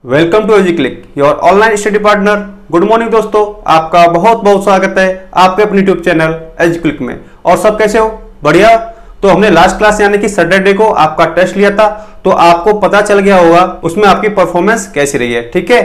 Welcome to Educlick, your online study partner. Good morning दोस्तों, आपका बहुत बहुत स्वागत है आपके अपने यूट्यूब चैनल एजुक्लिक में। और सब कैसे हो? बढ़िया। तो हमने लास्ट क्लास यानी कि सैटरडे को आपका टेस्ट लिया था, तो आपको पता चल गया होगा उसमें आपकी परफॉर्मेंस कैसी रही है। ठीक है,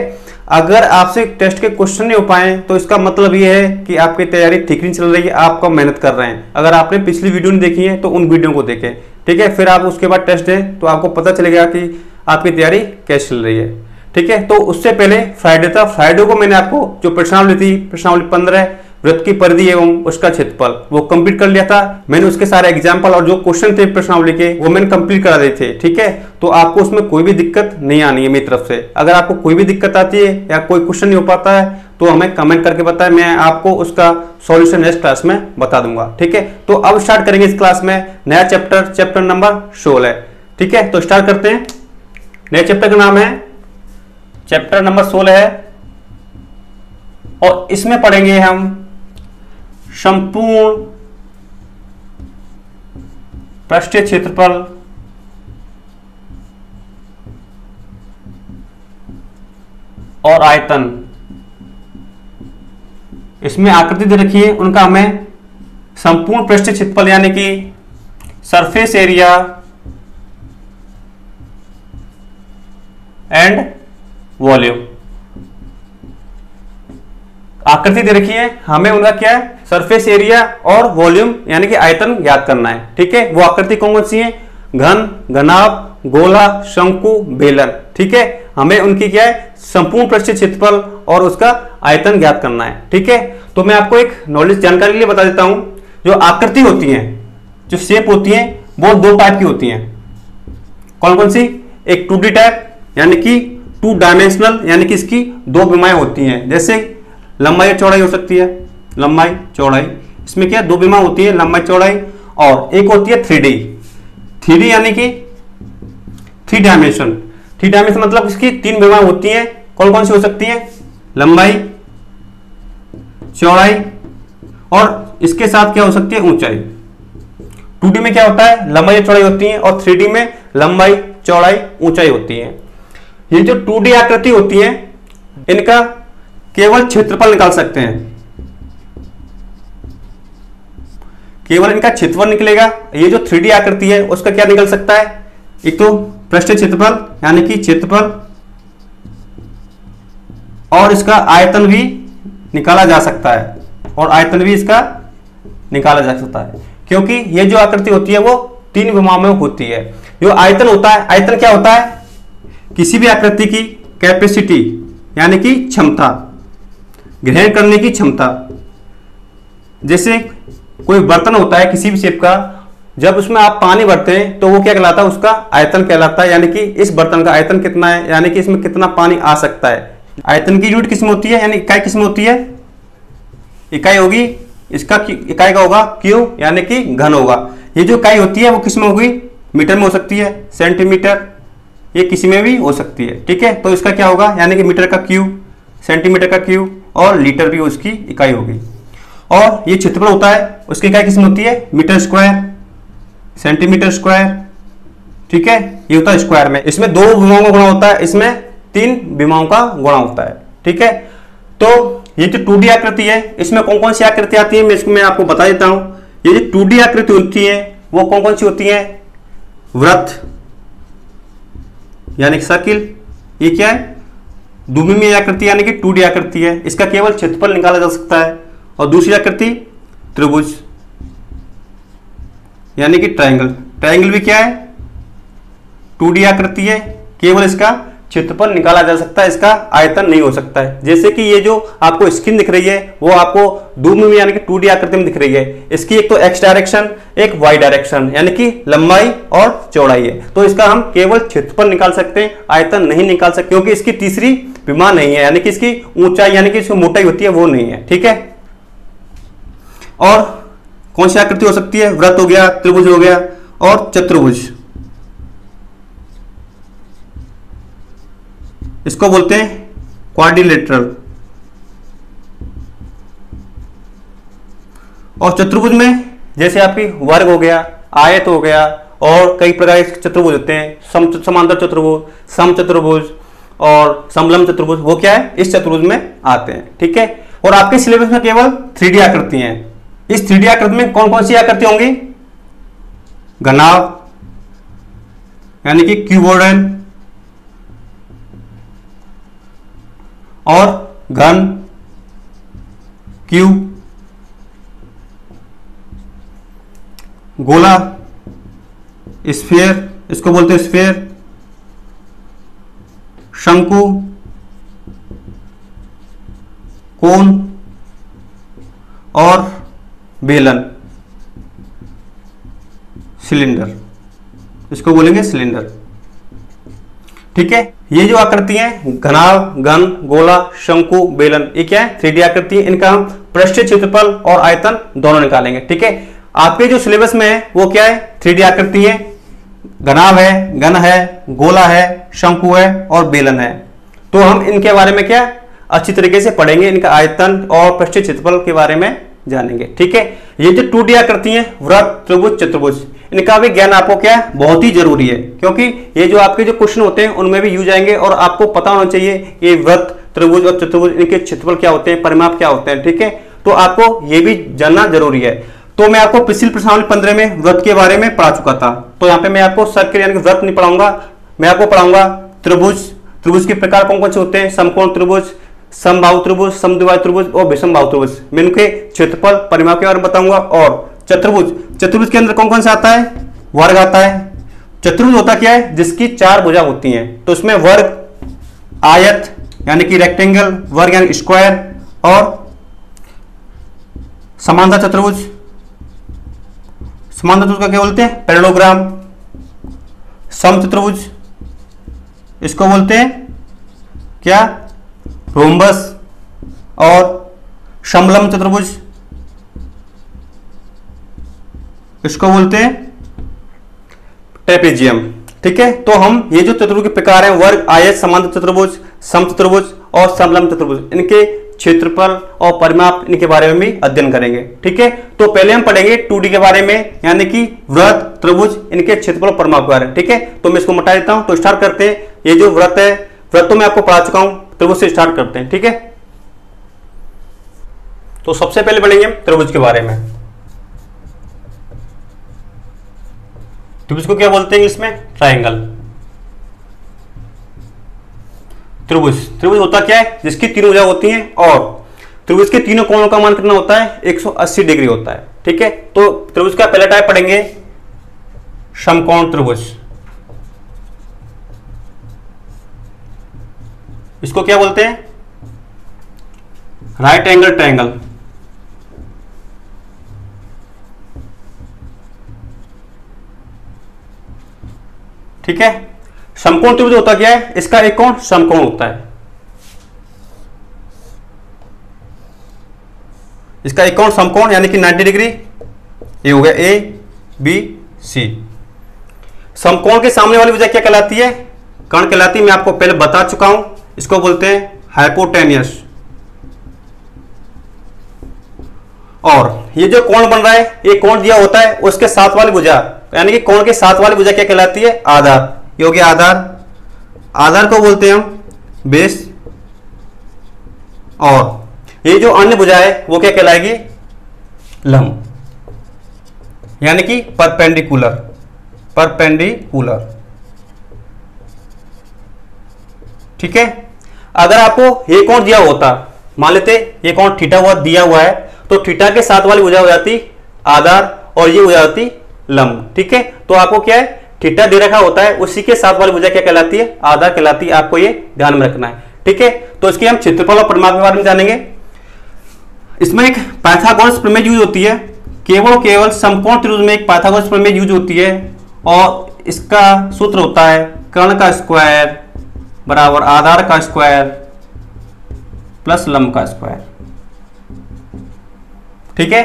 अगर आपसे टेस्ट के क्वेश्चन नहीं हो पाए तो इसका मतलब ये है कि आपकी तैयारी ठीक नहीं चल रही है, आप कम मेहनत कर रहे हैं। अगर आपने पिछली वीडियो नहीं देखी है तो उन वीडियो को देखें, ठीक है, फिर आप उसके बाद टेस्ट दें तो आपको पता चलेगा कि आपकी तैयारी कैसी चल रही है। ठीक है, तो उससे पहले फ्राइडे था। फ्राइडे को मैंने आपको जो प्रश्नावली थी, प्रश्नावली 15 वृत्त की परिधि एवं उसका क्षेत्रफल, वो कंप्लीट कर लिया था मैंने। उसके सारे एग्जाम्पल और जो क्वेश्चन थे प्रश्नावली के वो मैंने कंप्लीट करा दिए थे। ठीक है, तो आपको उसमें कोई भी दिक्कत नहीं आनी है मेरी तरफ से। अगर आपको कोई भी दिक्कत आती है या कोई क्वेश्चन नहीं हो पाता है तो हमें कमेंट करके बताएं, मैं आपको उसका सॉल्यूशन नेक्स्ट क्लास में बता दूंगा। ठीक है, तो अब स्टार्ट करेंगे इस क्लास में नया चैप्टर, चैप्टर नंबर 16। ठीक है, तो स्टार्ट करते हैं। नए चैप्टर का नाम है चैप्टर नंबर 16 है और इसमें पढ़ेंगे हम संपूर्ण पृष्ठीय क्षेत्रफल और आयतन। इसमें आकृति दे रखी है, उनका हमें संपूर्ण पृष्ठीय क्षेत्रफल यानी कि सरफेस एरिया एंड वॉल्यूम। आकृति दे रखी है, हमें उनका क्या है, सरफेस एरिया और वॉल्यूम यानी कि आयतन ज्ञात करना है। ठीक है, वो आकृति कौन कौन सी है? घन, घनाभ, गोला, शंकु, बेलन। ठीक है, हमें उनकी क्या है, संपूर्ण पृष्ठीय क्षेत्रफल और उसका आयतन ज्ञात करना है। ठीक है, तो मैं आपको एक नॉलेज जानकारी के लिए बता देता हूं। जो आकृति होती है, जो शेप होती है, वो दो टाइप की होती है। कौन कौन सी? एक 2D टाइप यानी कि 2 डायमेंशनल, यानी कि इसकी दो विमाएं होती हैं। जैसे लंबाई और चौड़ाई हो सकती है, लंबाई चौड़ाई, इसमें क्या दो विमा होती है, लंबाई चौड़ाई। और एक होती है 3D। 3D यानी कि 3 डायमेंशन। 3 डायमेंशन मतलब इसकी 3 विमाएं होती हैं। कौन कौन सी हो सकती हैं? लंबाई, चौड़ाई और इसके साथ क्या हो सकती है, ऊंचाई। 2D में क्या होता है, लंबाई और चौड़ाई होती है और 3D में लंबाई, चौड़ाई, ऊंचाई होती है। ये जो 2D आकृति होती है, इनका केवल क्षेत्रफल निकाल सकते हैं, केवल इनका क्षेत्रफल निकलेगा। ये जो 3D आकृति है उसका क्या निकल सकता है? एक तो पृष्ठीय क्षेत्रफल यानी कि क्षेत्रफल, और इसका आयतन भी निकाला जा सकता है, और आयतन भी इसका निकाला जा सकता है, क्योंकि ये जो आकृति होती है वो 3 विमाओं में होती है। जो आयतन होता है, आयतन क्या होता है? किसी भी आकृति की कैपेसिटी यानी कि क्षमता, ग्रहण करने की क्षमता। जैसे कोई बर्तन होता है किसी भी शेप का, जब उसमें आप पानी भरते हैं तो वो क्या कहलाता है, उसका आयतन कहलाता है। यानी कि इस बर्तन का आयतन कितना है, यानी कि इसमें कितना पानी आ सकता है। आयतन की यूनिट किसमें होती है, यानी इकाई किसमें होती है? इकाई होगी, इसका इकाई का होगा क्यू, यानी कि घन होगा। ये जो इकाई होती है वो किसमें होगी? मीटर में हो सकती है, सेंटीमीटर, ये किसी में भी हो सकती है। ठीक है, तो इसका क्या होगा, यानी कि मीटर का क्यू, सेंटीमीटर का क्यू और लीटर भी उसकी इकाई होगी। और ये क्षेत्रफल होता है, उसकी इकाई किसमें होती है? Metre square, centimetre square. ठीक है, ये होता है स्क्वायर में। इसमें 2 विमाओं का गुणा होता है, इसमें 3 विमाओं का गुणा होता है। ठीक है, तो ये जो 2D आकृति है, इसमें कौन कौन सी आकृति आती है मैं आपको बता देता हूं। ये जो 2D आकृति होती है वो कौन कौन सी होती है? वृत्त यानी सर्किल, ये क्या है? द्विविमीय आकृति यानी कि 2D आकृति है, इसका केवल क्षेत्रफल निकाला जा सकता है। और दूसरी आकृति त्रिभुज यानी कि ट्रायंगल। ट्रायंगल भी क्या है? 2D आकृति है, केवल इसका क्षेत्रफल निकाला जा सकता है, इसका आयतन नहीं हो सकता है। जैसे कि ये जो आपको स्क्रीन दिख रही है वो आपको द्विविमीय यानी कि 2D आकृति में दिख रही है। इसकी एक तो x डायरेक्शन, एक y डायरेक्शन, यानी कि लंबाई और चौड़ाई है। तो इसका हम केवल क्षेत्रफल निकाल सकते हैं, आयतन नहीं निकाल सकते, क्योंकि इसकी तीसरी विमा नहीं है, यानी कि इसकी ऊंचाई यानी कि इसकी मोटाई होती है वो नहीं है। ठीक है, और कौन सी आकृति हो सकती है? वृत्त हो गया, त्रिभुज हो गया और चतुर्भुज। इसको बोलते हैं क्वाड्रिलेटरल। और चतुर्भुज में जैसे आपकी वर्ग हो गया, आयत हो गया और कई प्रकार के चतुर्भुज होते हैं, समांतर चतुर्भुज, समचतुर्भुज और समलंब चतुर्भुज, वो क्या है, इस चतुर्भुज में आते हैं। ठीक है, और आपके सिलेबस में केवल 3D आकृति हैं। इस 3D आकृति में कौन कौन सी आकृति होंगी? घनाभ यानी कि क्यूबोइडल, और घन क्यूब, गोला स्फीयर, इसको बोलते हैं स्फीयर, शंकु, कोन और बेलन, सिलेंडर, इसको बोलेंगे सिलेंडर। ठीक है, ये जो आकृति है घनाभ, घन, गोला, शंकु, बेलन, ये क्या है? 3D आकृति है। इनका हम पृष्ठीय क्षेत्रफल और आयतन दोनों निकालेंगे। ठीक है, आपके जो सिलेबस में है वो क्या है? 3D आकृति है, घनाभ है, घन है, गोला है, शंकु है और बेलन है। तो हम इनके बारे में क्या अच्छी तरीके से पढ़ेंगे, इनका आयतन और पृष्ठीय क्षेत्रफल के बारे में जानेंगे। ठीक है, ये जो 2D आकृति है वृत्त, त्रिभुज, चतुर्भुज, इनका भी ज्ञान आपको क्या है? बहुत ही जरूरी है, क्योंकि ये जो आपके जो क्वेश्चन होते हैं उनमें भी यूज आएंगे और आपको पता होना चाहिए ये वृत्त, त्रिभुज और चतुर्भुज, इनके क्षेत्रफल क्या होते हैं, परिमाप क्या होते हैं। ठीक है, तो आपको ये भी जानना जरूरी है। तो मैं आपको पिछली प्रश्नावली 15 में वृत्त के बारे में पढ़ा चुका था, तो यहाँ पे मैं आपको सर्कल यानी कि वृत्त नहीं पढ़ाऊंगा, मैं आपको पढ़ाऊंगा त्रिभुज। त्रिभुज के प्रकार कौन कौन से होते हैं? समकोण त्रिभुज, समबाहु त्रिभुज, समद्विबाहु त्रिभुज और विषमबाहु त्रिभुज। मैं इनके क्षेत्रफल, परिमाप के बारे में बताऊंगा। और चतुर्भुज, चतुर्भुज के अंदर कौन कौन सा आता है? वर्ग आता है। चतुर्भुज होता क्या है? जिसकी 4 भुजा होती हैं, तो इसमें वर्ग, आयत यानी कि रेक्टेंगल, वर्ग यानी स्क्वायर, और समांतर चतुर्भुज। समांतर चतुर्भुज का क्या बोलते हैं? पैरेललोग्राम। समचतुर्भुज, इसको बोलते हैं क्या? रोम्बस। और समलंब चतुर्भुज, इसको बोलते हैं ट्रेपेजियम। ठीक है, तो हम ये जो चतुर्भुज के प्रकार हैं वर्ग, आयत, समांतर चतुर्भुज, समचतुर्भुज और समलंब चतुर्भुज, इनके क्षेत्रफल और परिमाप, इनके बारे में भी अध्ययन करेंगे। ठीक है, तो पहले हम पढ़ेंगे 2D के बारे में, यानी कि वृत्त, त्रिभुज, इनके क्षेत्रफल और परिमाप के बारे में। ठीक है, तो मैं इसको मिटा देता हूं। तो स्टार्ट करते हैं। ये जो वृत्त है, वृत्त तो मैं आपको पढ़ा चुका हूं, त्रिभुज से स्टार्ट करते हैं। ठीक है, तो सबसे पहले पढ़ेंगे हम त्रिभुज के बारे में। त्रिभुज को क्या बोलते हैं इंग्लिश में? ट्रायंगल। त्रिभुज, त्रिभुज होता क्या है? जिसकी 3 भुजा होती हैं और त्रिभुज के तीनों कोणों का मान कितना होता है? 180 डिग्री होता है। ठीक है, तो त्रिभुज का पहला टाइप पढ़ेंगे समकोण त्रिभुज। इसको क्या बोलते हैं? Right angle triangle. ठीक है, समकोण त्रिभुज होता क्या है? इसका एक कोण समकोण होता है, इसका एक कोण समकोण यानी कि 90 डिग्री। ये हो गया ए बी सी। समकोण के सामने वाली भुजा क्या कहलाती है? कर्ण कहलाती है। मैं आपको पहले बता चुका हूं, इसको बोलते हैं हाइपोटेनियस। और ये जो कोण बन रहा है, ये कोण दिया होता है, उसके साथ वाली भुजा यानी कि कोण के साथ वाली भुजा क्या कहलाती है? आधार। ये हो गया आधार। आधार को बोलते हैं हम बेस। और ये जो अन्य भुजा है वो क्या कहलाएगी? लंब यानी कि परपेंडिकुलर। परपेंडिकुलर। ठीक है, अगर आपको ये कोण दिया होता, मान लेते ये कोण थीटा हुआ दिया हुआ है, तो थीटा के साथ वाली भुजा हो जाती आधार और ये हो जाती लंब। ठीक है, तो आपको क्या है? थीटा दे रखा होता है, उसी के साथ वाली भुजा क्या कहलाती है? आधार कहलाती है। आपको ये ध्यान में रखना है। ठीक है, तो इसके हम क्षेत्रफल और परिमाप के बारे में जानेंगे। इसमें एक पाइथागोरस प्रमेय यूज होती है। केवल समकोण त्रिभुज में एक पाइथागोरस प्रमेय यूज होती है और इसका सूत्र होता है कर्ण का स्क्वायर बराबर आधार का स्क्वायर प्लस लंब का स्क्वायर। ठीक है,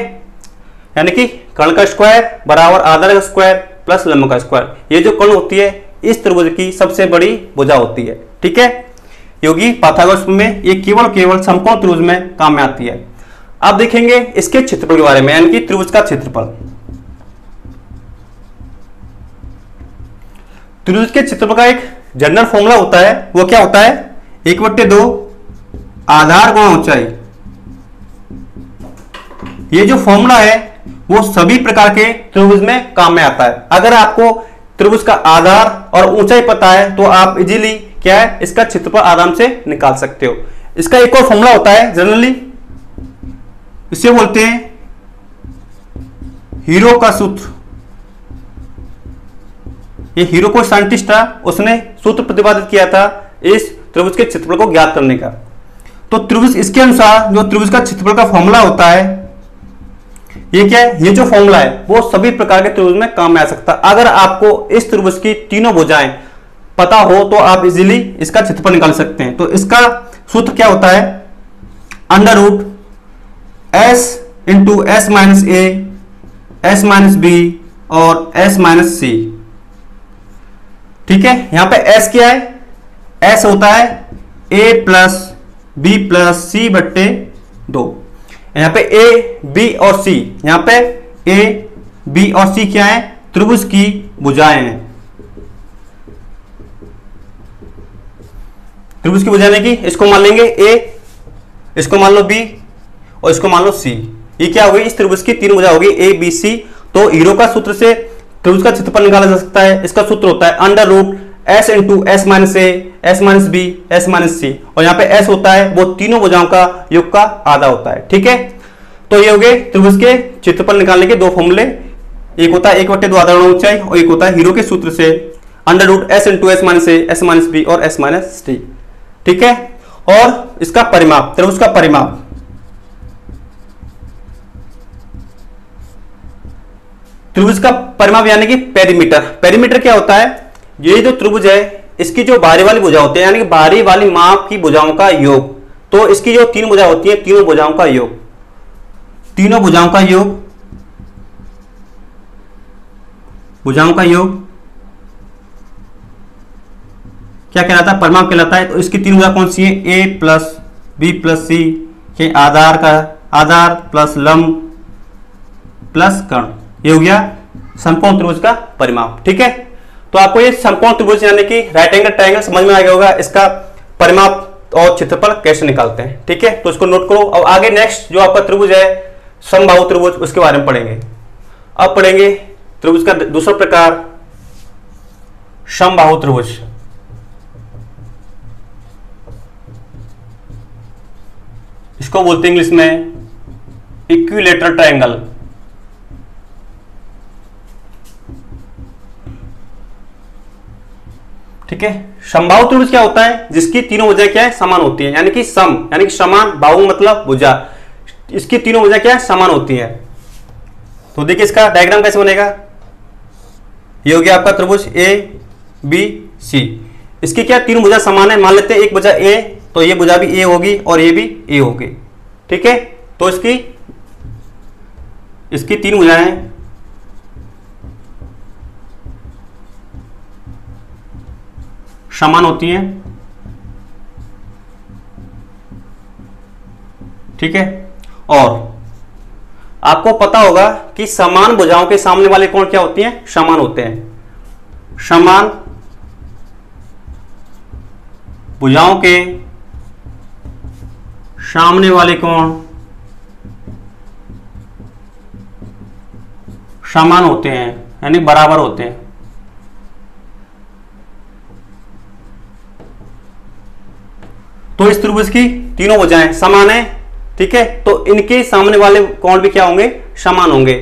यानी कि कर्ण का स्क्वायर बराबर आधार का स्क्वायर प्लस लंब का स्क्वायर। ये जो कर्ण होती है इस त्रिभुज की सबसे बड़ी भुजा होती है। ठीक है, योगी पाइथागोरस में ये केवल समकोण त्रिभुज में काम में आती है। अब देखेंगे इसके क्षेत्रफल के बारे में, यानी कि त्रिभुज का क्षेत्रफल। त्रिभुज के क्षेत्रफल का एक जनरल फॉर्मूला होता है, वो क्या होता है? 1/2 आधार गुणा ऊंचाई। ये जो फॉर्मूला है वो सभी प्रकार के त्रिभुज में काम में आता है। अगर आपको त्रिभुज का आधार और ऊंचाई पता है तो आप इजीली क्या है इसका क्षेत्रफल आराम से निकाल सकते हो। इसका एक और फॉर्मूला होता है जनरली, इसे बोलते हैं हीरो का सूत्र। ये हीरो को साइंटिस्ट था, उसने सूत्र प्रतिपादित किया था इस त्रिभुज के क्षेत्रफल को ज्ञात करने का। तो त्रिभुज इसके अनुसार जो त्रिभुज का क्षेत्रफल का फॉर्मूला होता है, ये क्या है, ये जो फॉर्मूला है वो सभी प्रकार के त्रिभुज में काम में आ सकता है। अगर आपको इस त्रिभुज की तीनों भुजाएं पता हो तो आप इजीली इसका क्षेत्रफल निकाल सकते हैं। तो इसका सूत्र क्या होता है, √s into s minus A, s minus B और s माइनस सी। ठीक है, यहां पे s क्या है, s होता है a प्लस बी प्लस सी बट्टे 2। यहां पे a, b और c, यहां पे a, b और c क्या है, त्रिभुज की भुजाएं हैं। त्रिभुज की भुजाएं की इसको मान लेंगे a, इसको मान लो b और इसको मान लो c। ये क्या होगी, इस त्रिभुज की तीन भुजा होगी a b c। तो हीरो का सूत्र से त्रिभुज का क्षेत्रफल निकाला जा सकता है। इसका सूत्र होता है √s into s minus A, s minus B, s minus C. और यहाँ पे s होता है वो तीनों भुजाओं का योग का आधा होता है। ठीक है, तो ये हो गए त्रिभुज के क्षेत्रफल निकालने के दो फॉर्मूले। एक होता है 1/2 आधार गुणा ऊंचाई और एक होता है हीरो के सूत्र से √s into s minus A, s minus B और s माइनस टी। ठीक है, और इसका परिमाप, त्रिभुज का परिमाप, त्रिभुज का परिमाप यानी कि पेरीमीटर। पेरीमीटर क्या होता है, ये जो त्रिभुज है इसकी जो बाहरी वाली भुजा होती है यानी कि बाहरी वाली माप की भुजाओं का योग। तो इसकी जो तीन भुजा होती है, तीनों भुजाओं का योग, तीनों भुजाओं का योग, भुजाओं का योग क्या कहलाता है, परिमाप कहलाता है। तो इसकी तीन भुजा कौन सी है, a प्लस बी प्लस सी के आधार का आधार प्लस लंब प्लस कर्ण, ये हो गया समकोण त्रिभुज का परिमाप। ठीक है, तो आपको ये समकोण त्रिभुज यानी कि राइट एंगल ट्रायंगल समझ में आ गया होगा, इसका परिमाप और क्षेत्रफल कैसे निकालते हैं। ठीक है, तो इसको नोट करो। अब आगे नेक्स्ट जो आपका त्रिभुज है समबाहु त्रिभुज, उसके बारे में पढ़ेंगे। अब पढ़ेंगे त्रिभुज का दूसरा प्रकार समबाहु त्रिभुज। इसको बोलते हैं इंग्लिश में इक्विलेटरल ट्रायंगल। ठीक है, समबाहु त्रिभुज क्या होता है, जिसकी तीनों भुजाएं क्या है, समान होती है, यानी कि सम यानी कि समान, बाहु मतलब भुजा, इसकी तीनों भुजाएं क्या है, समान होती है। तो देखिए इसका डायग्राम कैसे बनेगा, ये हो गया आपका त्रिभुज ए बी सी। इसकी क्या तीन भुजा समान है, मान लेते हैं एक भुजा ए, तो ये भुजा भी ए होगी और ये भी ए होगी। ठीक है, तो इसकी तीन भुजाएं समान होती हैं। ठीक है, और आपको पता होगा कि समान भुजाओं के सामने वाले कोण क्या होती हैं, समान होते हैं। समान भुजाओं के सामने वाले कोण समान होते हैं यानी बराबर होते हैं। तो इस त्रिभुज की तीनों भुजाएं समान है। ठीक है, तो इनके सामने वाले कोण भी क्या होंगे, समान होंगे।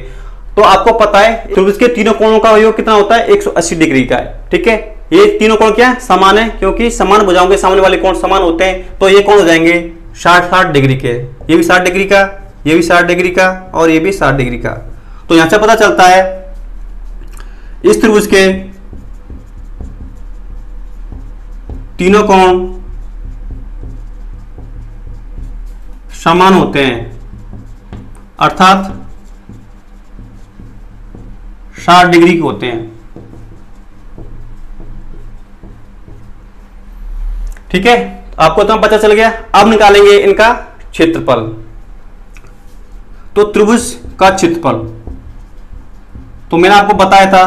तो आपको पता है त्रिभुज के तीनों कोणों का योग कितना होता है, 180 डिग्री का है। ठीक है, ये तीनों कोण क्या है, समान है, क्योंकि समान भुजाओं के सामने वाले कोण समान होते हैं। तो ये कोण हो जाएंगे 60 डिग्री के, ये भी 60 डिग्री का, ये भी 60 डिग्री का और ये भी 60 डिग्री का। तो यहां से पता चलता है इस त्रिभुज के तीनों कोण समान होते हैं, अर्थात 60 डिग्री के होते हैं। ठीक है, आपको तो पता चल गया। अब निकालेंगे इनका क्षेत्रफल। तो त्रिभुज का क्षेत्रफल, तो मैंने आपको बताया था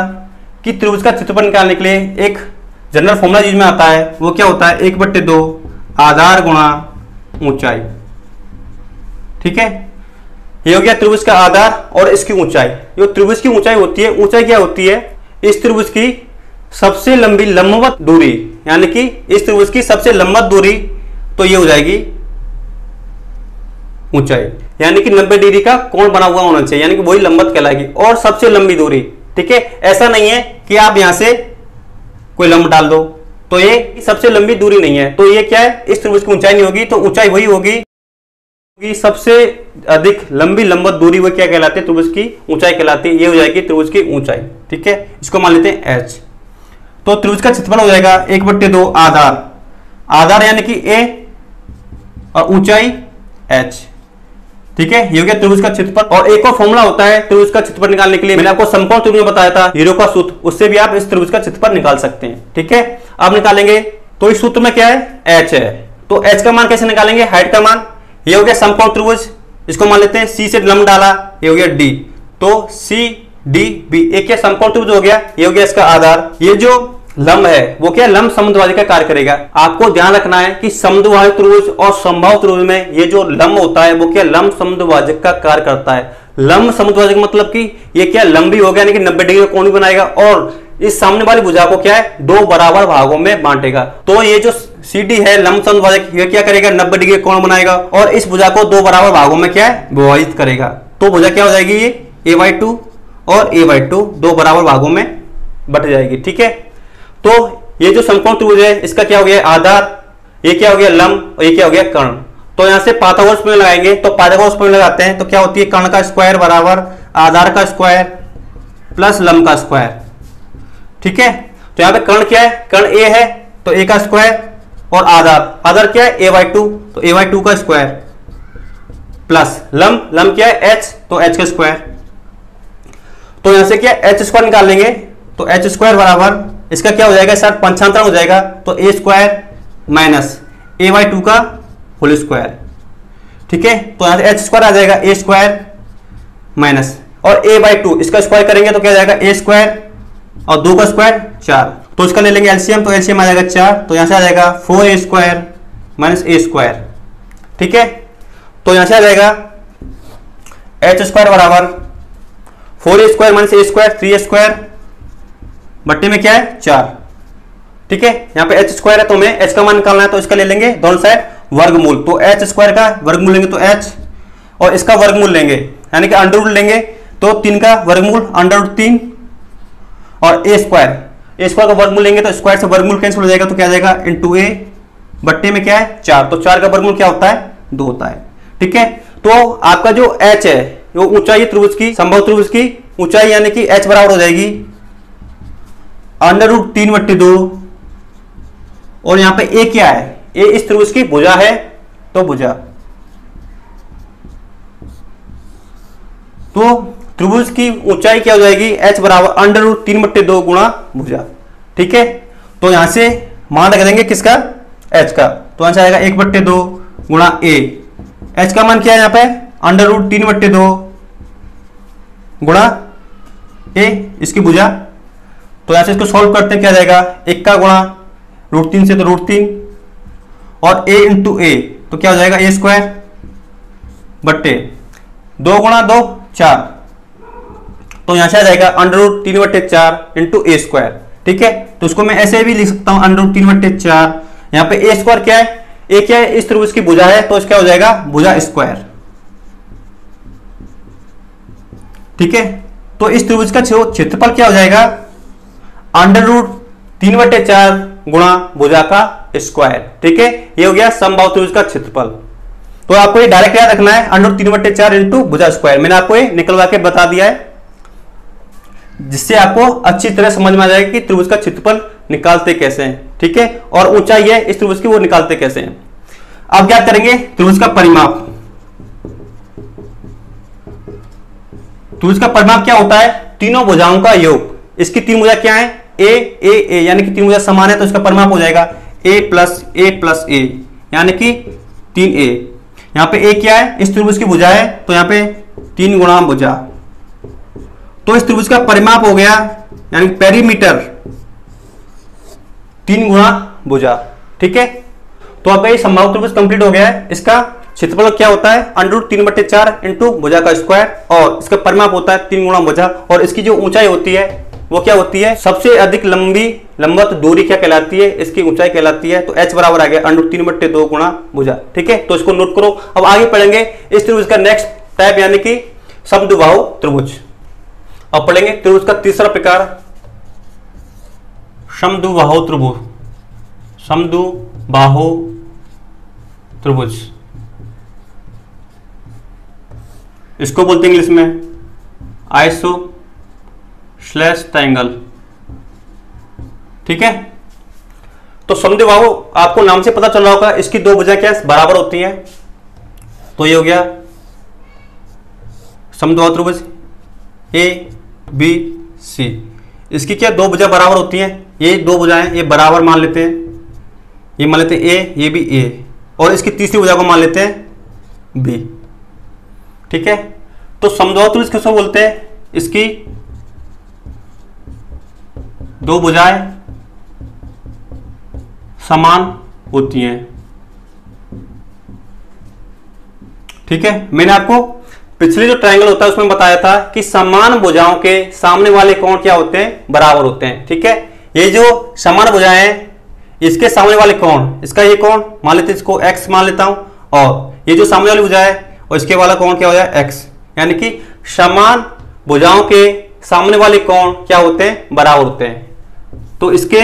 कि त्रिभुज का क्षेत्रफल निकालने के लिए एक जनरल फॉर्मूला यूज में आता है, वो क्या होता है, 1/2 आधार गुणा ऊंचाई। ठीक है, ये हो गया त्रिभुज का आधार और इसकी ऊंचाई। जो त्रिभुज की ऊंचाई होती है, ऊंचाई क्या होती है, इस त्रिभुज की सबसे लंबी लंबवत दूरी, यानी कि इस त्रिभुज की सबसे लंबवत दूरी, तो ये हो जाएगी ऊंचाई। यानी कि 90 डिग्री का कोण बना हुआ होना चाहिए, यानी कि वही लंबवत कहलाएगी। और सबसे लंबी दूरी, ठीक है, ऐसा नहीं है कि आप यहां से कोई लंब डाल दो, तो ये सबसे लंबी दूरी नहीं है, तो ये क्या है, इस त्रिभुज की ऊंचाई नहीं होगी, तो ऊंचाई वही होगी सबसे अधिक लंबी लंबवत दूरी, वो क्या कहलाती है, त्रिभुज की ऊंचाई कहलाती है। ये हो जाएगी त्रिभुज की ऊंचाई। ठीक है, इसको मान लेते हैं h। तो त्रिभुज का क्षेत्रफल हो जाएगा 1/2 आधार, आधार यानी कि a और ऊंचाई h। ठीक है, ये हो गया त्रिभुज का क्षेत्रफल। और एक और फॉर्मूला होता है त्रिभुज का क्षेत्रफल निकालने के लिए, मैंने आपको समकोण त्रिभुज में बताया था हीरो का सूत्र, उससे भी आप इस त्रिभुज का क्षेत्रफल निकाल सकते हैं। ठीक है, आप निकालेंगे तो इस सूत्र में क्या है, h है, तो h का मान कैसे निकालेंगे, हाइट का मान। ये हो गया समकोण त्रिभुज, इसको मान लेते हैं c से लंब डाला, ये हो गया d, तो c d b, एक क्या समकोण त्रिभुज हो गया। ये हो गया इसका आधार। ये जो लंब है वो क्या लंब समुद्रभाजक का कार्य करेगा। आपको ध्यान रखना है कि समुद्रभाजक त्रिभुज और समबाहु त्रिभुज में ये जो लंब होता है वो क्या लंब समुद्रभाजक का कार्य करता है। लंब समुद्रभाजक मतलब कि ये क्या लंबी हो गया, यानी कि 90 डिग्री का कोण भी बनाएगा, और इस सामने वाली भुजा को क्या है, 2 बराबर भागों में बांटेगा। तो ये जो CD है लंब समुद्रभाजक, ये क्या करेगा, 90 डिग्री का कोण बनाएगा और इस भुजा को 2 बराबर भागों में क्या है, विभाजित करेगा। तो भुजा क्या हो जाएगी, ये a/2 और a/2 2 बराबर भागों में बट जाएगी। ठीक है, तो ये जो समकोण त्रिभुज है इसका क्या हो गया, आधार, ये क्या हो गया लंब, और ये क्या हो गया कर्ण। तो यहां से पाइथागोरस प्रमेय लगाएंगे, तो पाइथागोरस प्रमेय लगाते हैं तो क्या होती है, कर्ण का स्क्वायर बराबर आधार का स्क्वायर प्लस लंब का स्क्वायर। ठीक है, तो यहां पे कर्ण क्या है, कर्ण a है तो a का स्क्वायर, और आधार क्या है, a/2, तो a/2 का स्क्वायर प्लस लंब क्या है, h, तो h का स्क्वायर। तो यहां से क्या h स्क्वायर निकाल लेंगे, तो h स्क्वायर बराबर इसका क्या हो जाएगा, सर पंचांतरण हो जाएगा, तो a स्क्वायर माइनस a/2 का होल स्क्वायर। ठीक है, तो यहां से h स्क्वायर आ जाएगा, a स्क्वायर माइनस और a/2 इसका स्क्वायर करेंगे तो क्या जाएगा, a स्क्वायर और 2 का स्क्वायर 4, तो इसका ले लेंगे एलसीएम, तो एलसीएम आ जाएगा 4, तो यहां से आ जाएगा 4a square minus a square. ठीक है, तो यहां से आ जाएगा h स्क्वायर बराबर 4a square minus a square, 3a square बट्टे में क्या है 4। ठीक है, यहां पे h स्क्वायर है तो हमें h का मान निकालना है, तो इसका ले लेंगे दोनों साइड वर्गमूल, तो h स्क्वायर का वर्गमूल लेंगे तो h, और इसका वर्गमूल लेंगे यानी कि अंडर रूट लेंगे, तो 3 का वर्गमूल √3, और a स्क्वायर का वर्गमूल लेंगे तो स्क्वायर से वर्गमूल कैंसिल हो जाएगा, तो क्या आ जाएगा इंटू a बट्टे में क्या है 4, तो 4 का वर्गमूल क्या होता है, 2 होता है। ठीक है, तो आपका जो h है वो ऊंचाई त्रिभुज की, समबाहु त्रिभुज की ऊंचाई, यानी कि h बराबर हो जाएगी √3/2, और यहां पे a क्या है, a इस त्रिभुज की भुजा है, तो भुजा, तो त्रिभुज की ऊंचाई क्या हो जाएगी, h बराबर √3/2 गुणा भुजा। ठीक है, तो यहां से मान रख देंगे किसका, h का, तो यहां से आएगा 1/2 गुणा a, h का मान क्या है यहाँ पे √3/2 गुणा a इसकी भुजा, तो यहां से इसको सॉल्व करते हैं, क्या जाएगा 1 का गुणा √3 से तो √3, और a इंटू a, तो क्या हो जाएगा a स्क्वायर बट्टे 2 गुणा 2 4, तो यहां से आ जाएगा √3/4 इंटू a स्क्वायर। ठीक है, तो उसको मैं ऐसे भी लिख सकता हूं √3/4, यहां पे a स्क्वायर क्या है, a क्या है, इस त्रिभुज की भुजा है, तो इसका हो जाएगा भुजा स्क्वायर। ठीक है, तो इस त्रिभुज का क्षेत्रफल क्या हो जाएगा, √3/4 गुणा भुजा का स्क्वायर। ठीक है, ये हो गया समबाहु त्रिभुज का क्षेत्रफल। तो आपको ये डायरेक्ट याद रखना है √3/4 इंटू भुजा स्क्वायर, मैंने आपको ये निकलवा के बता दिया है, जिससे आपको अच्छी तरह समझ में आ जाएगा कि त्रिभुज का क्षेत्रफल निकालते कैसे हैं। ठीक है, और ऊंचाई है इस त्रिभुज की, वो निकालते कैसे हैं। अब क्या करेंगे, त्रिभुज का परिमाप। त्रिभुज का परिमाप क्या होता है, तीनों भुजाओं का योग। इसकी 3 भुजा क्या है, a a a, यानी कि 3 भुजा समान है, तो इसका परिमाप हो जाएगा a प्लस a, यानी कि 3a। यहां पे a क्या है, इस त्रिभुज की भुजा है, तो यहां पे 3 गुणा भुजा, तो इस त्रिभुज का परिमाप हो गया, यानी पेरीमीटर 3 गुणा भुजा। ठीक है, तो तो आपका ये समबाहु त्रिभुज कंप्लीट हो गया है। इसका क्षेत्रफल क्या होता है, √3/4 इंटू भुजा का स्क्वायर, और इसका परिमाप होता है 3 गुणा भुजा, और इसकी जो ऊंचाई होती है वो क्या होती है, सबसे अधिक लंबवत दूरी क्या कहलाती है, इसकी ऊंचाई कहलाती है। तो h बराबर आ गया √3/2 गुणा भुजा। ठीक है, तो इसको नोट करो। अब आगे पढ़ेंगे इस त्रिभुज का नेक्स्ट टाइप यानी कि समद्विबाहु त्रिभुज। अब पढ़ेंगे त्रिभुज का तीसरा प्रकार समद्विबाहु त्रिभुज। समद्विबाहु त्रिभुज इसको बोलते हैं इंग्लिश में आइसोसेलेस ट्रायंगल। ठीक है, तो समद्विबाहु आपको नाम से पता चल रहा होगा, इसकी दो भुजाएं क्या बराबर होती हैं। तो ये हो गया समद्विबाहु त्रिभुज ए बी सी। इसकी क्या दो भुजा बराबर होती हैं, ये दो भुजाएं ये बराबर मान लेते हैं, ये मान लेते हैं ए, ये भी ए, और इसकी तीसरी भुजा को मान लेते हैं बी। ठीक है, तो समद्विबाहु त्रिभुज किसको बोलते हैं, इसकी दो भुजाएं समान होती हैं। ठीक है, मैंने आपको पिछले जो ट्रायंगल होता है उसमें बताया था कि समान भुजाओं के सामने वाले कोण क्या होते हैं, बराबर होते हैं। ठीक है, ये जो समान भुजाएं हैं इसके सामने वाले कोण, इसका ये कोण मान लेते हैं, इसको x मान लेता हूं, और ये जो सामने वाली भुजा है और इसके वाला कोण क्या हो जाए x, यानी कि समान भुजाओं के सामने वाले कोण क्या होते हैं, बराबर होते हैं। तो इसके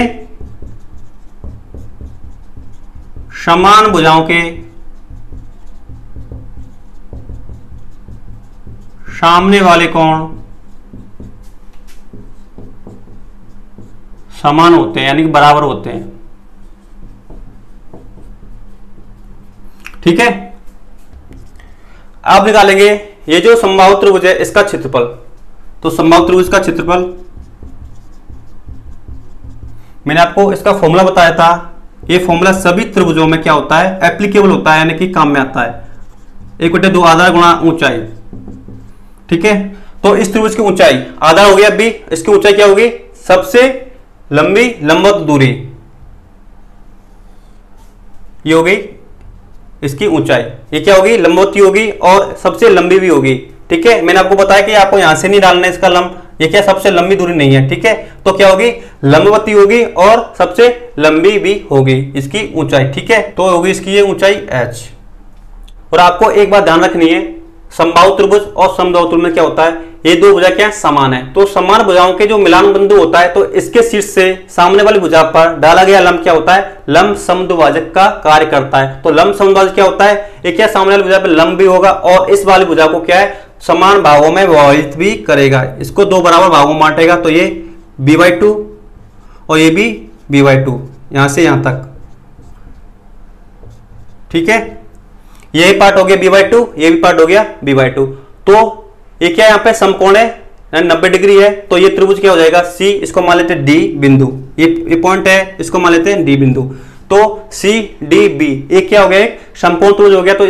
समान भुजाओं के सामने वाले कोण समान होते हैं, यानी कि बराबर होते हैं। ठीक है, अब निकालेंगे ये जो समबाहु त्रिभुज है इसका क्षेत्रफल। तो समबाहु त्रिभुज का क्षेत्रफल मैंने आपको इसका फॉर्मूला बताया था। ये फॉर्मूला सभी त्रिभुजों में क्या होता है, एप्लीकेबल होता है, यानी कि काम में आता है। 1/2 आधार गुणा ऊंचाई। ठीक है, तो इस त्रिभुज की ऊंचाई आधार हो गया बी, इसकी ऊंचाई क्या होगी, सबसे लंबी लंबवत दूरी, ये हो गई इसकी ऊंचाई, ये क्या होगी, लंबवती होगी और सबसे लंबी भी होगी। ठीक है, मैंने आपको बताया कि आपको यहां से नहीं डालना है इसका लंब, ये क्या सबसे लंबी दूरी नहीं है। ठीक है, तो क्या होगी, लंबवती होगी और सबसे लंबी भी होगी इसकी ऊंचाई। ठीक है, तो होगी इसकी ये ऊंचाई h। और आपको एक बात ध्यान रखनी है, समबाहु त्रिभुज और समद्विबाहु त्रिभुज में क्या होता है, ये दो भुजा क्या समान है। तो समान भुजाओं के जो मिलान बिंदु होता है, तो इसके शीर्ष से सामने वाली भुजा पर डाला गया लंब क्या होता है, लंब समद्विभाजक का कार्य करता है। तो लंब समद्विभाजक क्या होता है, ये क्या सामने वाली भुजा पर लंब भी होगा और इस वाली भुजा को क्या है, समान भागों में विभाजित भी करेगा, इसको दो बराबर भागों में बांटेगा। तो ये b/2 और ये भी b/2, यहां से यहां तक। ठीक है, ये पार्ट हो गया b/2, ये भी पार्ट हो गया b/2। तो ये क्या यहाँ पे समकोण है, 90 डिग्री है। तो ये त्रिभुज क्या हो जाएगा, C, इसको मान लेते हैं D बिंदु, ये पॉइंट है, इसको मान लेते हैं D बिंदु। तो CDB एक क्या हो गया, एक समकोण त्रिभुज हो गया। तो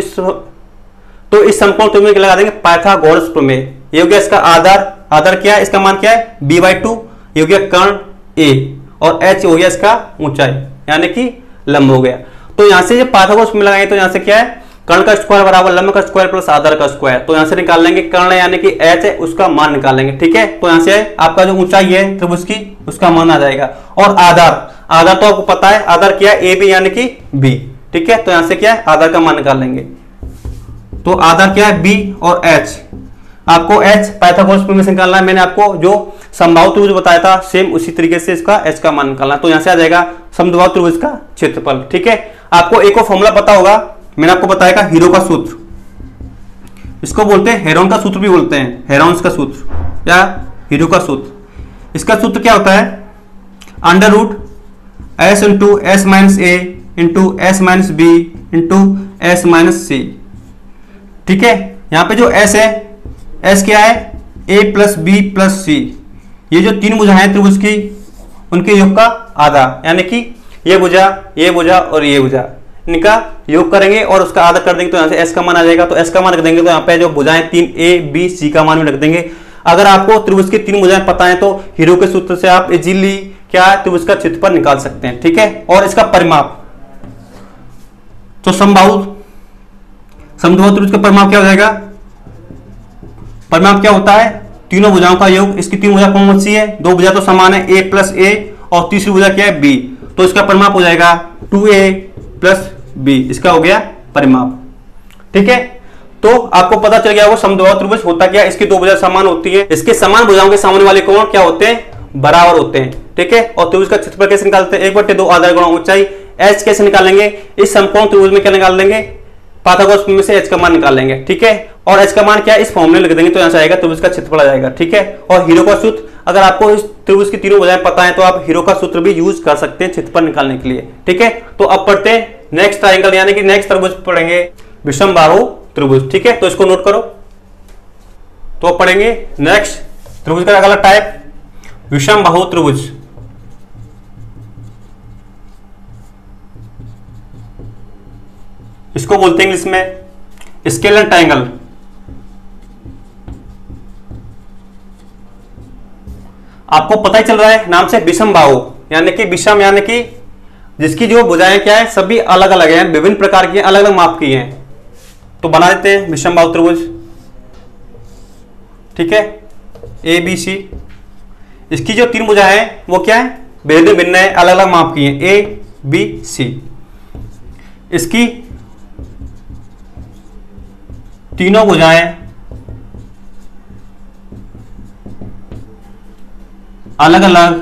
इस समकोण त्रिभुज में लगा देंगे पाइथागोरस प्रमेय। ये हो गया इसका आधार क्या है, इसका मान क्या है b/2, ये हो गया कर्ण A, और h हो गया इसका ऊंचाई, यानी कि लंब हो गया। तो यहां से जब पाइथागोरस प्रमेय लगाएंगे तो यहां से क्या है, कर्ण का स्क्वायर बराबर लंब का स्क्वायर प्लस आधार का स्क्वायर। तो यहां से निकाल लेंगे कर्ण यानी कि h है, उसका मान निकाल लेंगे। ठीक है, तो यहां से आपका जो ऊंचाई है त्रिभुज की उसका मान आ जाएगा। और आधार तो आपको पता है, आधार क्या है, ए बी यानी कि b। ठीक है, तो यहां से क्या है, आधार का मान निकाल लेंगे। तो आधार क्या है, b, और h, आपको h पाइथागोरस प्रमेय से निकालना है। मैंने आपको जो समबाहु त्रिभुज बताया था सेम उसी तरीके से इसका h का मान निकालना है। तो यहां से आ जाएगा समद्विबाहु त्रिभुज का क्षेत्रफल। ठीक है, आपको एक और फॉर्मूला पता होगा, मैंने आपको बताया हीरो का सूत्र, इसको बोलते हैं हेरोन का सूत्र भी बोलते हैं, हेरोन्स का सूत्र या हीरो का सूत्र। इसका सूत्र क्या होता है, √s into s minus A into s minus B into s minus C. ठीक है, यहां पे जो s है, s क्या है, a प्लस बी प्लस सी। ये जो तीन भुजाएं हैं त्रिभुज की, उनके योग का आधा, यानी कि ये भुजा और ये भुजा, इनका योग करेंगे और उसका आधा कर देंगे तो यहाँ से s का मान आ जाएगा। तो s का मान रख देंगे तो यहाँ पे जो भुजाएं 3a b c का मान भी रख देंगे। अगर आपको त्रिभुज की तीन भुजाएं पता है तो हीरो के सूत्र से आप इजीली क्या त्रिभुज का क्षेत्रफल निकाल सकते हैं। ठीक है, और इसका परिमाप तो समबाहु त्रिभुज का परिमाप क्या हो जाएगा? परिमाप क्या होता है? तीनों भुजाओं का योग। इसकी तीन भुजा कौन सी है? दो भुजा तो समान है, a प्लस ए, और तीसरी भुजा क्या है? b। तो इसका परिमाप हो जाएगा 2a प्लस b। इसका हो गया परिमाप। ठीक है, तो आपको पता चल गया होगा समद्विबाहु त्रिभुज होता क्या है। इसकी दो भुजा समान होती है, इसके समान भुजाओं के सामने वाले कोण क्या होते हैं? बराबर होते हैं। ठीक है, और त्रिभुज का क्षेत्रफल कैसे निकालते हैं? 1/2 आधार गुणा ऊंचाई। h कैसे निकालेंगे? इस समकोण त्रिभुज में क्या निकाल देंगे? पाइथागोरस में से h का मान निकाल लेंगे। ठीक है, और h का मान क्या है? इस फॉर्मूले में लिख देंगे तो यहां से आएगा त्रिभुज का क्षेत्रफल आ जाएगा। ठीक है, और हीरो का सूत्र, अगर आपको इस त्रिभुज की तीनों भुजाएं पता है तो आप हीरो का सूत्र भी यूज कर सकते हैं क्षेत्रफल निकालने के लिए। ठीक है, तो अब पढ़ते हैं नेक्स्ट ट्रायंगल, यानी कि नेक्स्ट त्रिभुज पढ़ेंगे विषमबाहु त्रिभुज। ठीक है, तो इसको नोट करो। तो अब पढ़ेंगे नेक्स्ट त्रिभुज का अगला टाइप विषमबाहु त्रिभुज। इसको बोलते हैं इंग्लिश में स्केलर ट्रायंगल। आपको पता ही चल रहा है नाम से विषमबाहु, यानी कि विषम यानी कि जिसकी जो भुजाएं क्या है सभी अलग अलग हैं, विभिन्न प्रकार की, अलग अलग माप की हैं। तो बना देते हैं विषमबाहु त्रिभुज। ठीक है, ए बी सी। इसकी जो तीन भुजाएं हैं वो क्या है? भिन्न भिन्न है, अलग अलग माप की हैं, ए बी सी। इसकी तीनों भुजाएं अलग अलग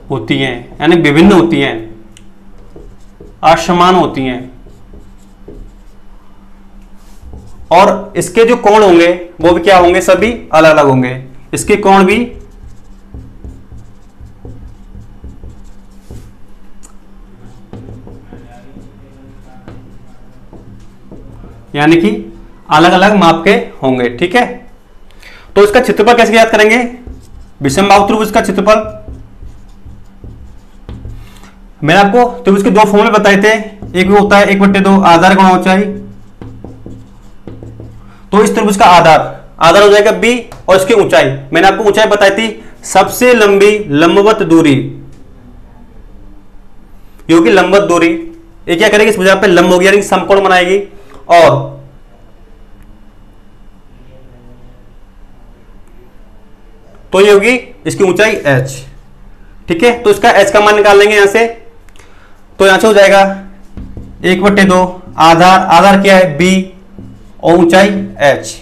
होती हैं, यानी विभिन्न होती हैं, असमान होती हैं। और इसके जो कोण होंगे वो भी क्या होंगे? सभी अलग अलग होंगे। इसके कोण भी यानी कि अलग अलग माप के होंगे। ठीक है, तो इसका क्षेत्रफल कैसे याद करेंगे? विषमबाहु त्रिभुज का क्षेत्रफल मैंने आपको त्रिभुज के दो फॉर्मूले बताए थे। एक होता है 1/2 आधार गुणा ऊंचाई। तो इस त्रिभुज का आधार हो जाएगा b, और इसकी ऊंचाई मैंने आपको ऊंचाई बताई थी, सबसे लंबी लंबवत दूरी योगी लंबवत दूरी। ये क्या करेगी? इस भुजा पे लंब होगी, यानी समकोण बनाएगी। और तो ये होगी इसकी ऊंचाई h। ठीक है, तो इसका h का मान निकाल लेंगे यहां से। तो यहां से हो जाएगा 1/2 आधार क्या है? b, और ऊंचाई h।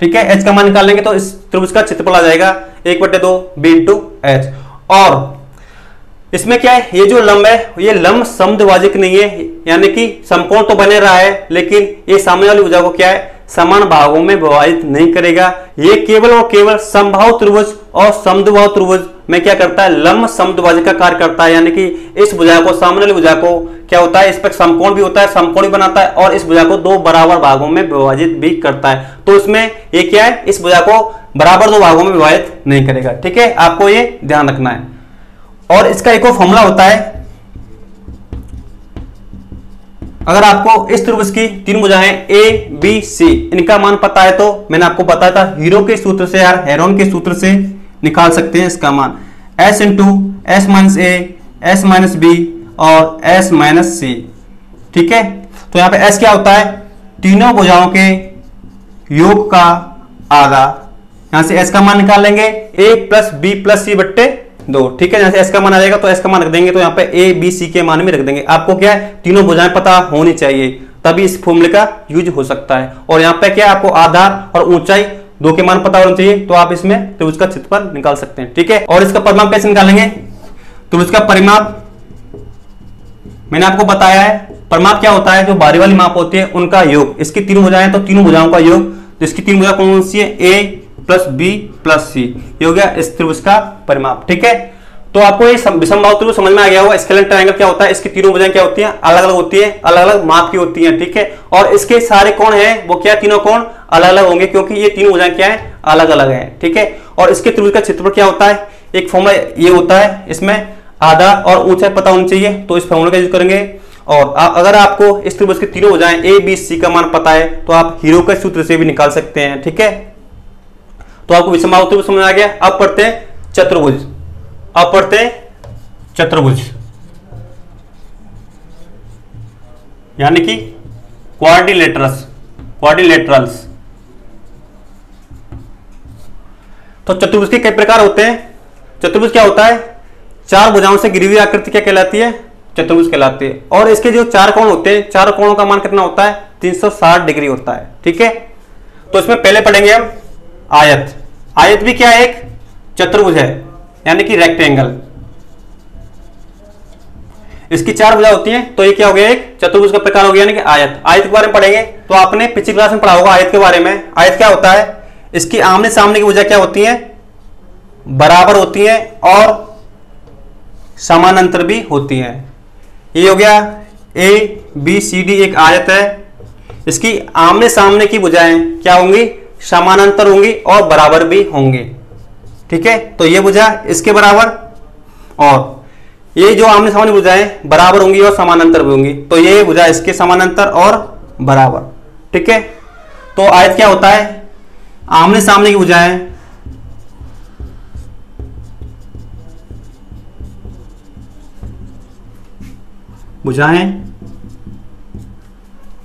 ठीक है, h का मान निकाल लेंगे तो इस त्रिभुज का क्षेत्रफल आ जाएगा 1/2 b × h। और इसमें क्या है? ये जो लंब है ये लंब समद्विभाजक नहीं है, यानी कि समकोण तो बने रहा है, लेकिन ये सामने वाली भुजा को क्या है? समान भागों में विभाजित नहीं करेगा। ये केवल और केवल समबाहु त्रिभुज और समद्विबाहु त्रिभुज में क्या करता है? लंब समद्विभाजक का कार्य करता है, यानी कि इस भुजा को, सामने वाली भुजा को क्या होता है? इस पर समकोण भी होता है, समकोण भी बनाता है, और इस भुजा को दो बराबर भागों में विभाजित भी करता है। तो इसमें ये क्या है? इस भुजा को बराबर दो भागों में विभाजित नहीं करेगा। ठीक है, आपको ये ध्यान रखना है। और इसका एक और फॉर्मूला होता है, अगर आपको इस त्रिभुज की तीन भुजाएं ए बी सी इनका मान पता है तो मैंने आपको बताया था हीरो के सूत्र से, यार हेरोन के सूत्र से निकाल सकते हैं इसका मान। s इंटू एस माइनस ए, एस माइनस बी और एस माइनस सी। ठीक है, तो यहां पे s क्या होता है? तीनों भुजाओं के योग का आधा। यहां से s का मान निकाल लेंगे a प्लस बी प्लस सी बट्टे 2। ठीक है, जैसे s का मान आ जाएगा तो s का मान रख देंगे, तो यहाँ पे a b c के मान भी रख देंगे। आपको क्या है? तीनों भुजाएं पता होनी चाहिए, तभी इस फॉर्मूले का यूज हो सकता है। और यहाँ पे क्या आपको आधार और ऊंचाई दो के मान पता होने चाहिए, तो आप इसमें त्रिभुज का क्षेत्रफल निकाल सकते हैं। ठीक है, और इसका परिमाप कैसे निकालेंगे? त्रिभुज का परिमाप मैंने आपको बताया है। परिमाप क्या होता है? जो बाहरी वाली माप होती है उनका योग। इसकी तीन भुजाएं तो तीनों भुजाओं का योग, तो इसकी तीन भुजा कौन सी है? a प्लस बी प्लस सी, ये हो गया इस त्रिभुज का परिमाप। ठीक है, तो आपको ये विषमबाहु त्रिभुज समझ में आ गया होगा। स्केलर ट्रायंगल क्या होता है? इसकी तीनों भुजाएं क्या होती हैं? अलग अलग होती है, अलग अलग माप की होती हैं। ठीक है, और इसके सारे कोण हैं वो क्या? तीनों कोण अलग अलग होंगे, क्योंकि ये तीन भुजाएं क्या है? अलग अलग है। ठीक है, और इसके त्रिभुज का क्षेत्रफल क्या होता है? एक फॉर्मूला ये होता है, इसमें आधार और ऊंचाई पता होनी चाहिए, तो इस फॉर्मूले का यूज करेंगे। और अगर आपको इस त्रिभुज की तीनों भुजाएं ए बी सी का मान पता है तो आप हीरो के सूत्र से भी निकाल सकते हैं। ठीक है, तो आपको विषमबाहु त्रिभुज समझ आ गया। अब पढ़ते हैं चतुर्भुज। अब पढ़ते हैं चतुर्भुज। यानी कि क्वाड्रिलेटरल्स। तो चतुर्भुज के कई प्रकार होते हैं। चतुर्भुज क्या होता है? चार भुजाओं से घिरी हुई आकृति क्या कहलाती है? चतुर्भुज कहलाती है। और इसके जो चार कोण होते हैं, चारों कोणों का मान कितना होता है? 360 डिग्री होता है। ठीक है, तो इसमें पहले पढ़ेंगे हम आयत। आयत भी क्या है? एक चतुर्भुज है, यानी कि रेक्टेंगल। इसकी चार भुजा होती हैं, तो ये क्या हो गया? एक चतुर्भुज का प्रकार हो गया, यानी कि आयत। आयत के बारे में पढ़ेंगे तो आपने पिछली क्लास में पढ़ा होगा आयत के बारे में। आयत क्या होता है? इसकी आमने सामने की भुजा क्या होती है? बराबर होती है और समानांतर भी होती है। ये हो गया ABCD एक आयत है। इसकी आमने सामने की भुजाएं क्या होंगी? समानांतर होंगी और बराबर भी होंगी। ठीक है, तो ये भुजा इसके बराबर और ये जो आमने सामने भुजाएं बराबर होंगी और समानांतर भी होंगी, तो ये भुजा इसके समानांतर और बराबर। ठीक है, तो आयत क्या होता है? आमने सामने की भुजाएं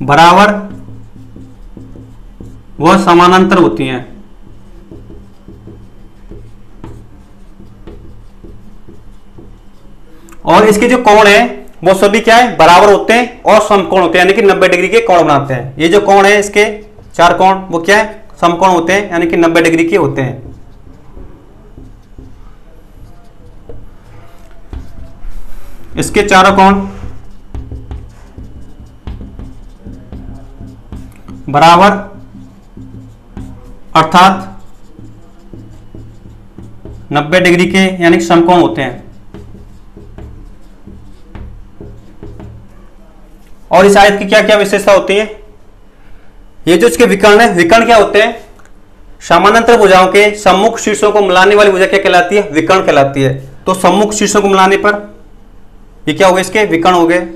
बराबर व समानांतर होती हैं। और इसके जो कोण है वो सभी क्या है? बराबर होते हैं और समकोण होते हैं, यानी कि 90 डिग्री के कोण बनाते हैं। ये जो कोण है इसके चार कोण वो क्या है? समकोण होते हैं, यानी कि 90 डिग्री के होते हैं। इसके चारों कोण बराबर अर्थात 90 डिग्री के, यानी कि समकोण होते हैं। और इस आयत की क्या क्या विशेषता होती है? ये जो इसके विकर्ण है, विकर्ण क्या होते हैं? समानांतर भुजाओं के सम्मुख शीर्षों को मिलाने वाली भुजा क्या कहलाती है? विकर्ण कहलाती है। तो सम्मुख शीर्षों को मिलाने पर ये क्या हो गए? इसके विकर्ण हो गए।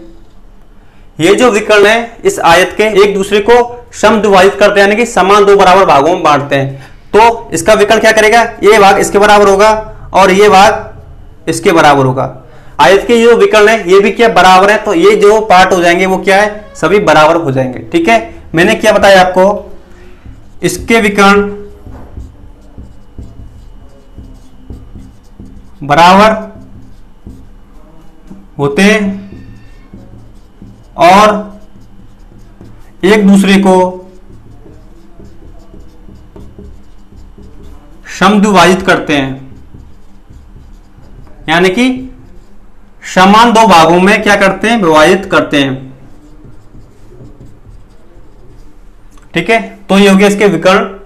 ये जो विकर्ण है इस आयत के एक दूसरे को समद्विभाजित करते हैं, यानी कि समान दो बराबर भागों में बांटते हैं। तो इसका विकर्ण क्या करेगा? ये भाग इसके बराबर होगा और ये भाग इसके बराबर होगा। आयत के जो विकर्ण है ये भी क्या बराबर है, तो ये जो पार्ट हो जाएंगे वो क्या है? सभी बराबर हो जाएंगे। ठीक है, मैंने क्या बताया आपको? इसके विकर्ण बराबर होते हैं और एक दूसरे को समद्विभाजित करते हैं, यानी कि समान दो भागों में क्या करते हैं? विभाजित करते हैं। ठीक है, तो ये हो गया इसके विकर्ण।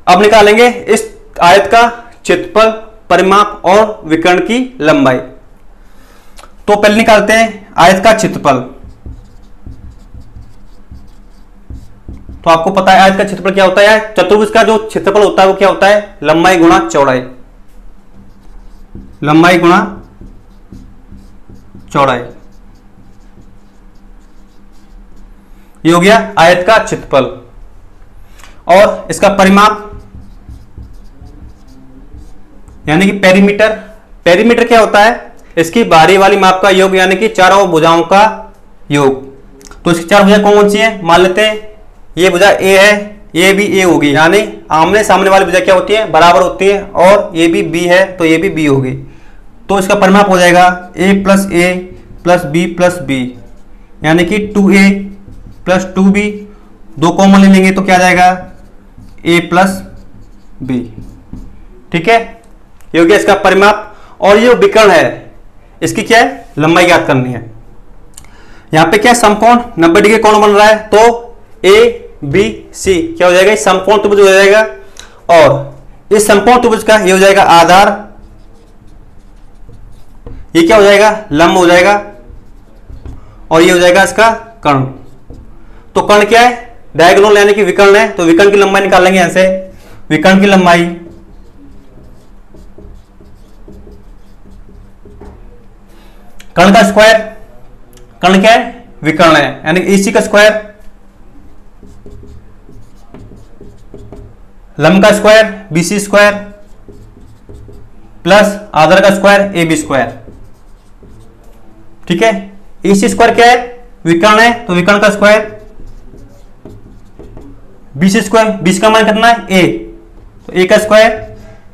अब निकालेंगे इस आयत का क्षेत्रफल, परिमाप और विकर्ण की लंबाई। तो पहले निकालते हैं आयत का क्षेत्रफल। तो आपको पता है आयत का क्षेत्रफल क्या होता है? चतुर्भुज का जो क्षेत्रफल होता है वो क्या होता है? लंबाई गुणा चौड़ाई। लंबाई गुणा चौड़ाई, ये हो गया आयत का क्षेत्रफल। और इसका परिमाप यानी कि पेरीमीटर। पेरीमीटर क्या होता है? इसकी बाहरी वाली माप का योग, यानी कि चारों भुजाओं का योग। तो इसकी चार भुजा कौन सी है? मान लेते हैं ये भुजा ए है, ये भी ए होगी, यानी आमने सामने वाली भुजा क्या होती है? बराबर होती है। और ये भी बी है तो ये भी बी होगी। तो इसका परिमाप हो जाएगा a plus B plus B, यानी कि 2a प्लस 2b। दो कॉमन ले लेंगे तो क्या आ जाएगा? a plus B. ठीक है, ये हो गया इसका परिमाप। और ये विकर्ण है इसकी क्या है? लंबाई ज्ञात करनी है। यहां पे क्या समकोण 90 डिग्री कोण बन रहा है, तो ABC क्या हो जाएगा? समकोण त्रिभुज हो जाएगा। और इस समकोण त्रिभुज का ये हो जाएगा आधार, ये क्या हो जाएगा? लंब हो जाएगा। और ये हो जाएगा इसका कर्ण। तो कर्ण क्या है? डायगोनल, यानी कि विकर्ण है। तो विकर्ण की लंबाई निकालेंगे यहां से। विकर्ण की लंबाई कर्ण का स्क्वायर। कर्ण क्या है? विकर्ण है, यानी कि AC का स्क्वायर, लंब का स्क्वायर BC स्क्वायर प्लस आधार का स्क्वायर AB स्क्वायर। ठीक है, AC स्क्वायर क्या है? विकर्ण है तो विकर्ण का स्क्वायर, 20 स्क्वायर, 20 का मान कितना है a, तो a का स्क्वायर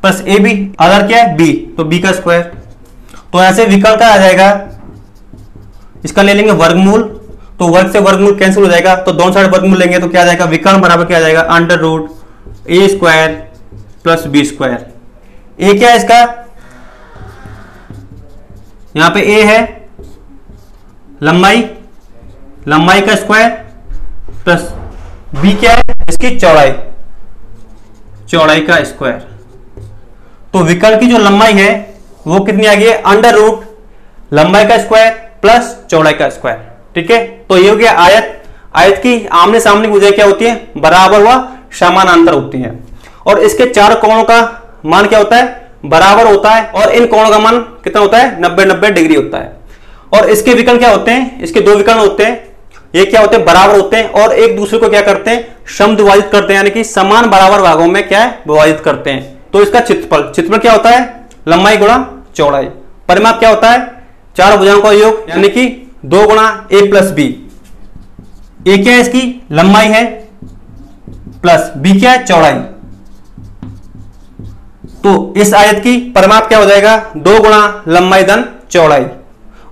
प्लस ए बी, आधार क्या है b, तो b का स्क्वायर। तो ऐसे विकर्ण का आ जाएगा, इसका ले लेंगे वर्गमूल, तो वर्ग से वर्गमूल कैंसिल हो जाएगा, तो दोनों साइड वर्गमूल लेंगे तो क्या आ जाएगा, विकर्ण बराबर क्या आ जाएगा, अंडर रूट ए स्क्वायर प्लस बी स्क्वायर। ए क्या है इसका, यहां पे ए है लंबाई, लंबाई का स्क्वायर प्लस बी क्या है इसकी चौड़ाई, चौड़ाई का स्क्वायर। तो विकर्ण की जो लंबाई है वो कितनी आ गई है, अंडर रूट लंबाई का स्क्वायर प्लस चौड़ाई का स्क्वायर। ठीक है, तो ये हो गया आयत। आयत की आमने सामने भुजाएं क्या होती है, बराबर व समानांतर होती हैं, और इसके चार कोणों का मान क्या होता है, बराबर होता है, और इन कोणों का मान कितना होता है, 90-90 डिग्री होता है। और इसके विकर्ण क्या होते हैं, इसके दो विकर्ण होते हैं, ये क्या होते हैं, बराबर होते हैं, और एक दूसरे को क्या करते हैं, समद्विभाजित करते हैं, यानी कि समान बराबर भागों में क्या है, विभाजित करते हैं। तो इसका क्षेत्रफल, क्षेत्रफल क्या होता है, लंबाई गुणा चौड़ाई। परिमाप क्या होता है, चार भुजाओं का योग, यानी कि 2 गुणा ए प्लस बी। ए क्या है इसकी लंबाई है, प्लस बी क्या है चौड़ाई। तो इस आयत की परिमाप क्या हो जाएगा, 2 गुणा लंबाई धन चौड़ाई।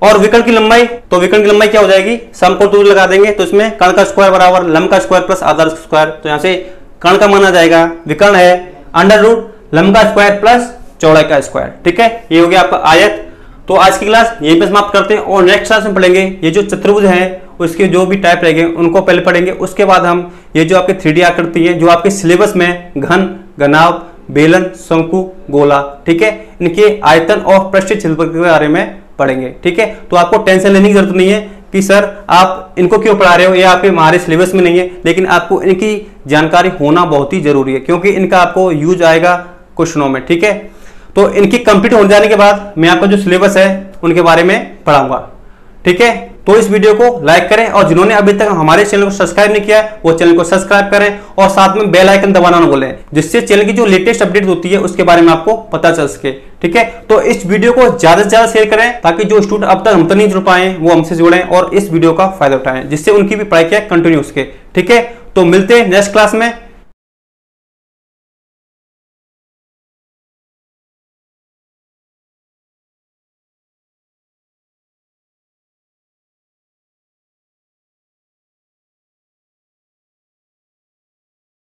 और विकर्ण की लंबाई, तो विकर्ण की लंबाई क्या हो जाएगी, समकोण दूरी लगा देंगे, तो इसमें कर्ण का स्क्वायर बराबर लंब का स्क्वायर प्लस आधार स्क्वायर। तो यहां से कर्ण का मान आ जाएगा, विकर्ण है अंडर रूट लंब का स्क्वायर प्लस चौड़ाई का स्क्वायर। ठीक है, ये हो गया आपका आयत। तो आज की क्लास यहीं पे समाप्त करते हैं, और नेक्स्ट क्लास में पढ़ेंगे ये जो चतुर्भुज है उसके जो भी टाइप रहेंगे उनको पहले पढ़ेंगे, उसके बाद हम ये जो आपके 3D आकृति है जो आपके सिलेबस में घन, घनाभ, बेलन, शंकु, गोला, ठीक है, इनके आयतन और पृष्ठीय क्षेत्रफल के बारे में पढ़ेंगे। ठीक है, तो आपको टेंशन लेने की जरूरत नहीं है कि सर आप इनको क्यों पढ़ा रहे हो, ये आपके हमारे सिलेबस में नहीं है, लेकिन आपको इनकी जानकारी होना बहुत ही जरूरी है, क्योंकि इनका आपको यूज आएगा क्वेश्चनों में। ठीक है, तो इनकी कंप्लीट हो जाने के बाद मैं आपका जो सिलेबस है उनके बारे में पढ़ाऊंगा। ठीक है, तो इस वीडियो को लाइक करें, और जिन्होंने अभी तक हमारे चैनल को सब्सक्राइब नहीं किया है वो चैनल को सब्सक्राइब करें, और साथ में बेल आइकन दबाना ना भूलें, जिससे चैनल की जो लेटेस्ट अपडेट होती है उसके बारे में आपको पता चल सके। ठीक है, तो इस वीडियो को ज्यादा से ज्यादा शेयर करें, ताकि जो स्टूडेंट अब तक हम तक नहीं जुड़ पाए वो हमसे जुड़ें और इस वीडियो का फायदा उठाएं, जिससे उनकी भी पढ़ाई क्या कंटिन्यू हो सके। ठीक है, तो मिलते हैं नेक्स्ट क्लास में।